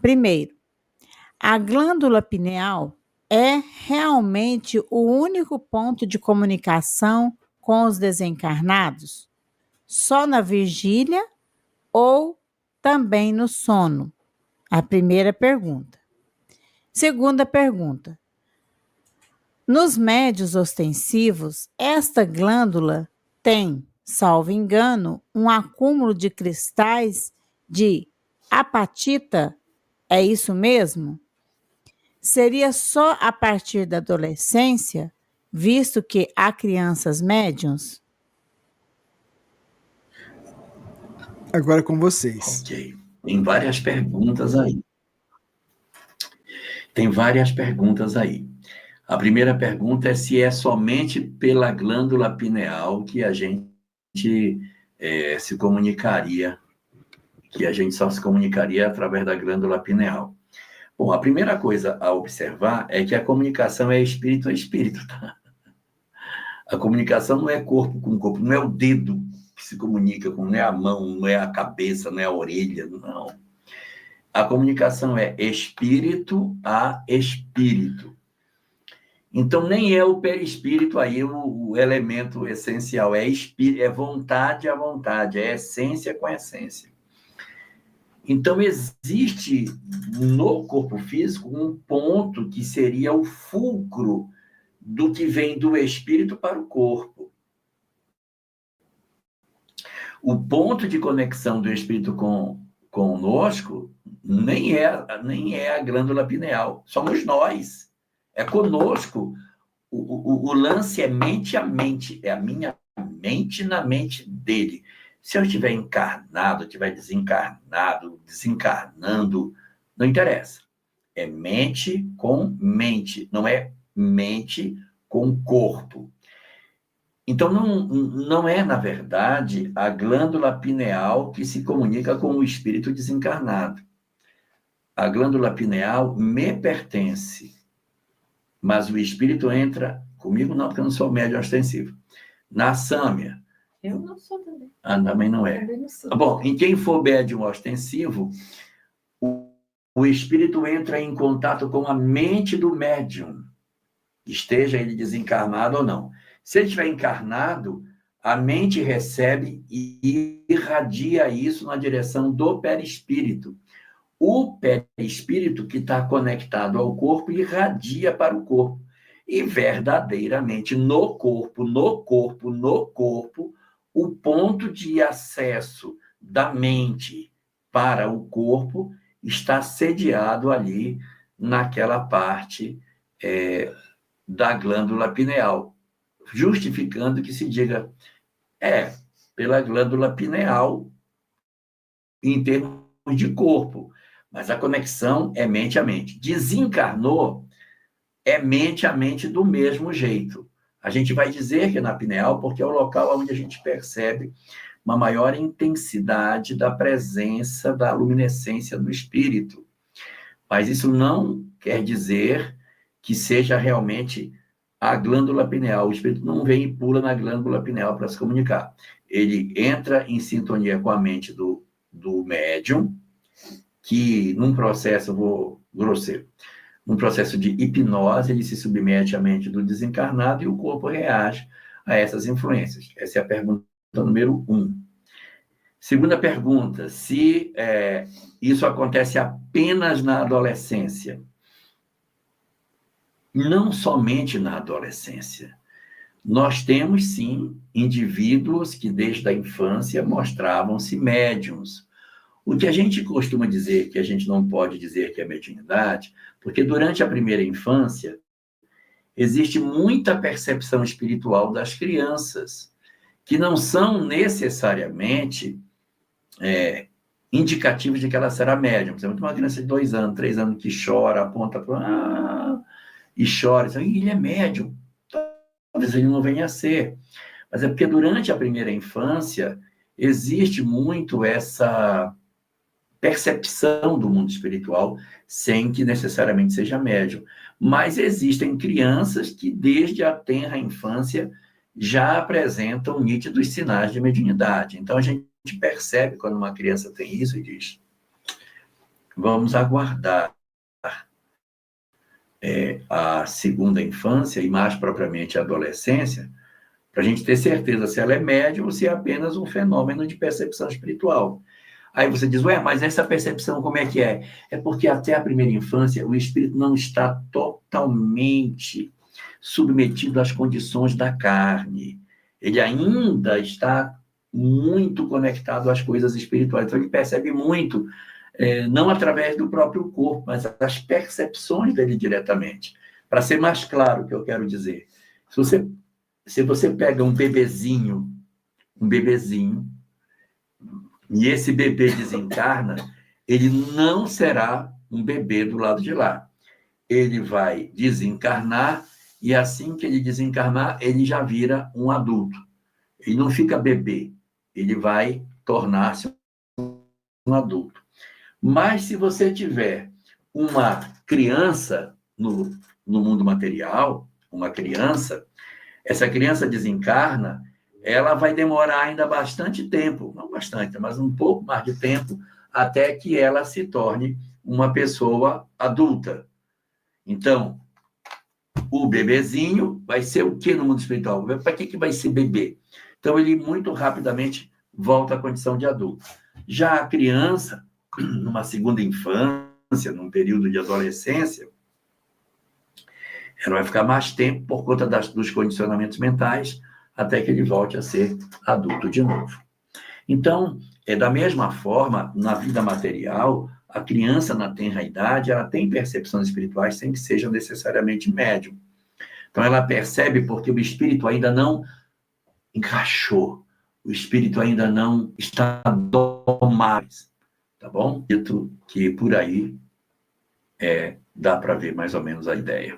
Primeiro, a glândula pineal é realmente o único ponto de comunicação com os desencarnados? Só na vigília ou também no sono? A primeira pergunta. Segunda pergunta. Nos médios ostensivos, esta glândula tem, salvo engano, um acúmulo de cristais de apatita? É isso mesmo? Seria só a partir da adolescência, visto que há crianças médiums? Agora com vocês. Ok. Tem várias perguntas aí. A primeira pergunta é se é somente pela glândula pineal que a gente se comunicaria, que a gente só se comunicaria através da glândula pineal. Bom, a primeira coisa a observar é que a comunicação é espírito a espírito, tá? A comunicação não é corpo com corpo, não é o dedo que se comunica com, não é a mão, não é a cabeça, não é a orelha, não. A comunicação é espírito a espírito. Então, nem é o perispírito aí o elemento essencial, é espírito, é vontade a vontade, é essência com essência. Então, existe no corpo físico um ponto que seria o fulcro do que vem do espírito para o corpo. O ponto de conexão do espírito conosco nem é a glândula pineal, somos nós. É conosco. O lance é mente a mente, é a minha mente na mente dele. Se eu estiver encarnado, estiver desencarnado, desencarnando, não interessa. É mente com mente, não é mente com corpo. Então, não é, na verdade, a glândula pineal que se comunica com o espírito desencarnado. A glândula pineal me pertence, mas o espírito entra, comigo não, porque eu não sou médium ostensivo, na Sâmia. Eu não sou também. Também não é. Também não sou. Bom, em quem for médium ostensivo, o espírito entra em contato com a mente do médium, esteja ele desencarnado ou não. Se ele estiver encarnado, a mente recebe e irradia isso na direção do perispírito. O perispírito que está conectado ao corpo irradia para o corpo. E verdadeiramente no corpo, o ponto de acesso da mente para o corpo está sediado ali naquela parte da glândula pineal, justificando que se diga pela glândula pineal em termos de corpo, mas a conexão é mente a mente. Desencarnou, é mente a mente do mesmo jeito. A gente vai dizer que é na pineal porque é o local onde a gente percebe uma maior intensidade da presença da luminescência do espírito. Mas isso não quer dizer que seja realmente a glândula pineal. O espírito não vem e pula na glândula pineal para se comunicar. Ele entra em sintonia com a mente do médium, que num processo, num processo de hipnose, ele se submete à mente do desencarnado e o corpo reage a essas influências. Essa é a pergunta número 1. Segunda pergunta, se isso acontece apenas na adolescência. Não somente na adolescência. Nós temos, sim, indivíduos que desde a infância mostravam-se médiums. O que a gente costuma dizer, que a gente não pode dizer que é mediunidade, porque durante a primeira infância existe muita percepção espiritual das crianças, que não são necessariamente indicativos de que ela será médium. Por exemplo, uma criança de 2 anos, 3 anos que chora, aponta para e chora, e ele é médium. Talvez ele não venha a ser. Mas é porque durante a primeira infância existe muito essa percepção do mundo espiritual, sem que necessariamente seja médium. Mas existem crianças que, desde a tenra infância, já apresentam nítidos sinais de mediunidade. Então, a gente percebe quando uma criança tem isso e diz: vamos aguardar a segunda infância e mais propriamente a adolescência, para a gente ter certeza se ela é médium ou se é apenas um fenômeno de percepção espiritual. Aí você diz, ué, mas essa percepção como é que é? É porque até a primeira infância o espírito não está totalmente submetido às condições da carne. Ele ainda está muito conectado às coisas espirituais. Então ele percebe muito, não através do próprio corpo, mas as percepções dele diretamente. Para ser mais claro o que eu quero dizer, se você pega um bebezinho, e esse bebê desencarna, ele não será um bebê do lado de lá. Ele vai desencarnar e assim que ele desencarnar, ele já vira um adulto. Ele não fica bebê, ele vai tornar-se um adulto. Mas se você tiver uma criança no mundo material, uma criança, essa criança desencarna, ela vai demorar ainda bastante tempo, não bastante, mas um pouco mais de tempo, até que ela se torne uma pessoa adulta. Então, o bebezinho vai ser o que no mundo espiritual? Para que vai ser bebê? Então, ele muito rapidamente volta à condição de adulto. Já a criança, numa segunda infância, num período de adolescência, ela vai ficar mais tempo por conta dos condicionamentos mentais, até que ele volte a ser adulto de novo. Então, da mesma forma, na vida material, a criança na tenra idade, ela tem percepções espirituais sem que seja necessariamente médium. Então, ela percebe porque o espírito ainda não encaixou, o espírito ainda não está domado, tá bom? Dito que por aí dá para ver mais ou menos a ideia.